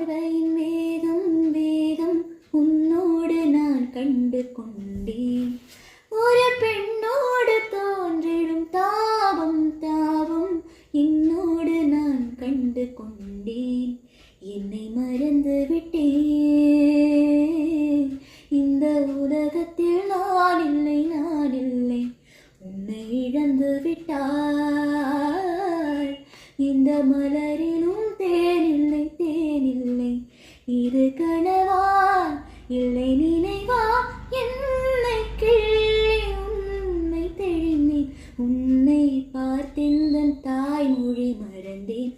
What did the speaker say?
பார்வையின் வேகம் வேகம் உன்னோடு நான் கண்டு கொண்டேன். ஒரு பெண்ணோடு தோன்றிடும் தாபம் தாபம் என்னோடு நான் கண்டு கொண்டேன். என்னை மறந்து விட்டேன். இந்த உலகத்தில் நான் இல்லை நான் இல்லை. உன்னை இழந்து விட்டாய். இந்த மலரிலும் தேனில்லை தேனில்லை. இது கனவா இல்லை நினைவா? என்னை கிள்ளி உன்னை தெளிந்தேன். உன்னை பார்த்தெந்தன் தாய்மொழி மறந்தேன்.